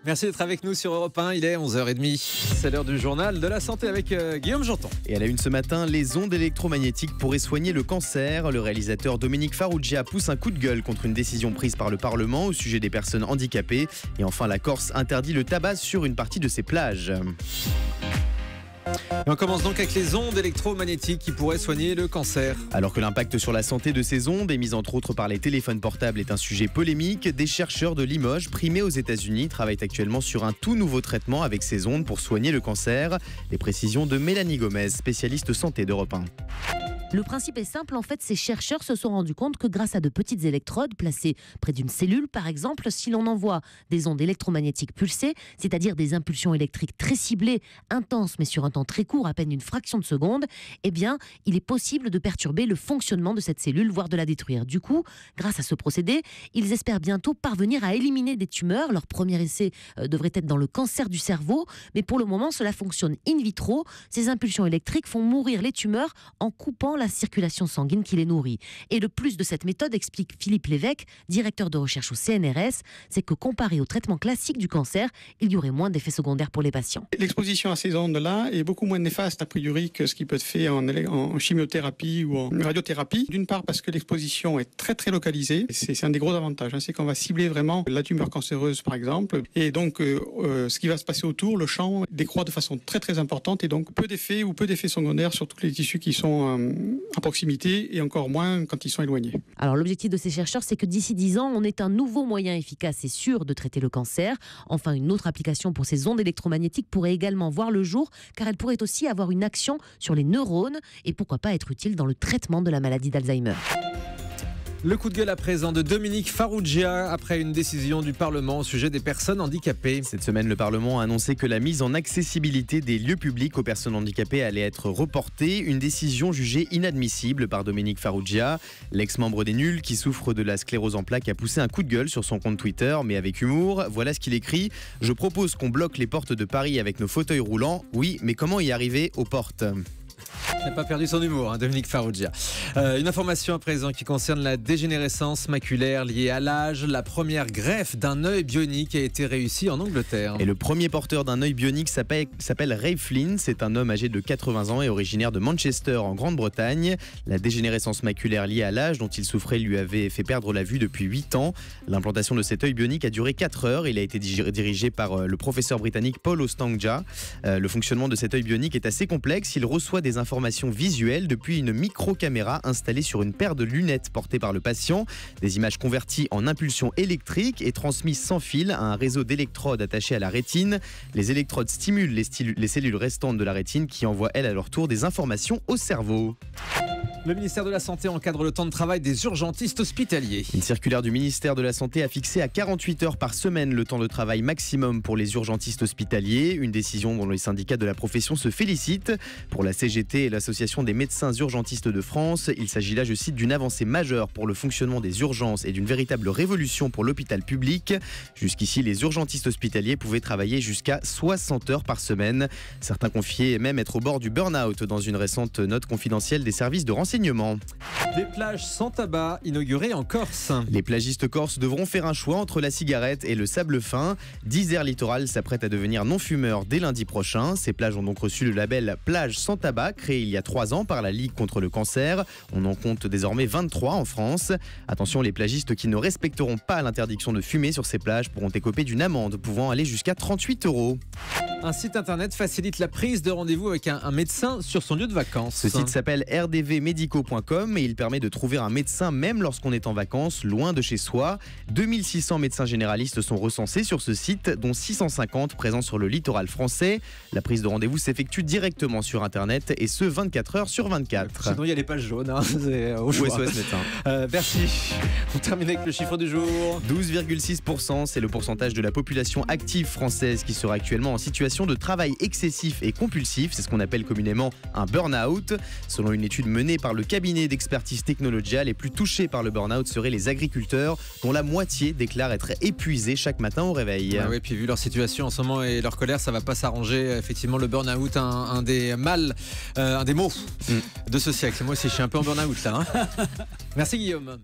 Merci d'être avec nous sur Europe 1, il est 11h30. C'est l'heure du journal de la santé avec Guillaume Janton. Et à la une ce matin, les ondes électromagnétiques pourraient soigner le cancer. Le réalisateur Dominique Farrugia pousse un coup de gueule contre une décision prise par le Parlement au sujet des personnes handicapées. Et enfin, la Corse interdit le tabac sur une partie de ses plages. Et on commence donc avec les ondes électromagnétiques qui pourraient soigner le cancer. Alors que l'impact sur la santé de ces ondes, émises entre autres par les téléphones portables, est un sujet polémique, des chercheurs de Limoges, primés aux États-Unis, travaillent actuellement sur un tout nouveau traitement avec ces ondes pour soigner le cancer. Les précisions de Mélanie Gomez, spécialiste santé d'Europe 1. Le principe est simple, en fait, ces chercheurs se sont rendus compte que grâce à de petites électrodes placées près d'une cellule, par exemple, si l'on envoie des ondes électromagnétiques pulsées, c'est-à-dire des impulsions électriques très ciblées, intenses, mais sur un temps très court, à peine une fraction de seconde, eh bien, il est possible de perturber le fonctionnement de cette cellule, voire de la détruire. Du coup, grâce à ce procédé, ils espèrent bientôt parvenir à éliminer des tumeurs. Leur premier essai devrait être dans le cancer du cerveau, mais pour le moment, cela fonctionne in vitro. Ces impulsions électriques font mourir les tumeurs en coupant la circulation sanguine qui les nourrit. Et le plus de cette méthode, explique Philippe Lévesque, directeur de recherche au CNRS, c'est que comparé au traitement classique du cancer, il y aurait moins d'effets secondaires pour les patients. L'exposition à ces ondes-là est beaucoup moins néfaste a priori que ce qui peut être fait en chimiothérapie ou en radiothérapie. D'une part parce que l'exposition est très très localisée. C'est un des gros avantages, c'est qu'on va cibler vraiment la tumeur cancéreuse par exemple. Et donc ce qui va se passer autour, le champ décroît de façon très très importante et donc peu d'effets secondaires sur tous les tissus qui sont à proximité et encore moins quand ils sont éloignés. Alors l'objectif de ces chercheurs, c'est que d'ici 10 ans, on ait un nouveau moyen efficace et sûr de traiter le cancer. Enfin, une autre application pour ces ondes électromagnétiques pourrait également voir le jour, car elle pourrait aussi avoir une action sur les neurones et pourquoi pas être utile dans le traitement de la maladie d'Alzheimer. Le coup de gueule à présent de Dominique Farrugia après une décision du Parlement au sujet des personnes handicapées. Cette semaine, le Parlement a annoncé que la mise en accessibilité des lieux publics aux personnes handicapées allait être reportée. Une décision jugée inadmissible par Dominique Farrugia. L'ex-membre des Nuls, qui souffre de la sclérose en plaques, a poussé un coup de gueule sur son compte Twitter, mais avec humour. Voilà ce qu'il écrit. « Je propose qu'on bloque les portes de Paris avec nos fauteuils roulants. Oui, mais comment y arriver aux portes ?» Il n'a pas perdu son humour, Dominique Farrugia. Une information à présent qui concerne la dégénérescence maculaire liée à l'âge. La première greffe d'un œil bionique a été réussie en Angleterre. Et le premier porteur d'un œil bionique s'appelle Ray Flynn. C'est un homme âgé de 80 ans et originaire de Manchester en Grande-Bretagne. La dégénérescence maculaire liée à l'âge dont il souffrait lui avait fait perdre la vue depuis 8 ans. L'implantation de cet œil bionique a duré 4 heures. Il a été dirigé par le professeur britannique Paul Ostangja. Le fonctionnement de cet œil bionique est assez complexe. Il reçoit des informations visuelles depuis une micro-caméra installée sur une paire de lunettes portées par le patient. Des images converties en impulsions électriques et transmises sans fil à un réseau d'électrodes attachés à la rétine. Les électrodes stimulent les cellules restantes de la rétine qui envoient elles à leur tour des informations au cerveau. Le ministère de la Santé encadre le temps de travail des urgentistes hospitaliers. Une circulaire du ministère de la Santé a fixé à 48 heures par semaine le temps de travail maximum pour les urgentistes hospitaliers. Une décision dont les syndicats de la profession se félicitent. Pour la CGT et l'Association des médecins urgentistes de France, il s'agit là, je cite, d'une avancée majeure pour le fonctionnement des urgences et d'une véritable révolution pour l'hôpital public. Jusqu'ici, les urgentistes hospitaliers pouvaient travailler jusqu'à 60 heures par semaine. Certains confiaient même être au bord du burn-out dans une récente note confidentielle des services de renseignement. Des plages sans tabac inaugurées en Corse. Les plagistes corses devront faire un choix entre la cigarette et le sable fin. 10 aires littorales s'apprêtent à devenir non-fumeurs dès lundi prochain. Ces plages ont donc reçu le label Plage sans tabac, créé il y a 3 ans par la Ligue contre le cancer. On en compte désormais 23 en France. Attention, les plagistes qui ne respecteront pas l'interdiction de fumer sur ces plages pourront écoper d'une amende pouvant aller jusqu'à 38 €. Un site internet facilite la prise de rendez-vous avec un médecin sur son lieu de vacances. Ce site s'appelle rdvmedico.com et il permet de trouver un médecin même lorsqu'on est en vacances, loin de chez soi. 2600 médecins généralistes sont recensés sur ce site, dont 650 présents sur le littoral français. La prise de rendez-vous s'effectue directement sur internet et ce 24 heures sur 24. Sinon il y a les pages jaunes, c'est au choix. SOS médecin. Merci. On termine avec le chiffre du jour. 12,6%, c'est le pourcentage de la population active française qui sera actuellement en situation de travail excessif et compulsif. C'est ce qu'on appelle communément un burn-out. Selon une étude menée par le cabinet d'expertise Technologia, les plus touchés par le burn-out seraient les agriculteurs, dont la moitié déclarent être épuisés chaque matin au réveil. Ah oui, puis vu leur situation en ce moment et leur colère, ça va pas s'arranger. Effectivement, le burn-out, un des maux de ce siècle. Moi aussi, je suis un peu en burn-out là. Merci Guillaume.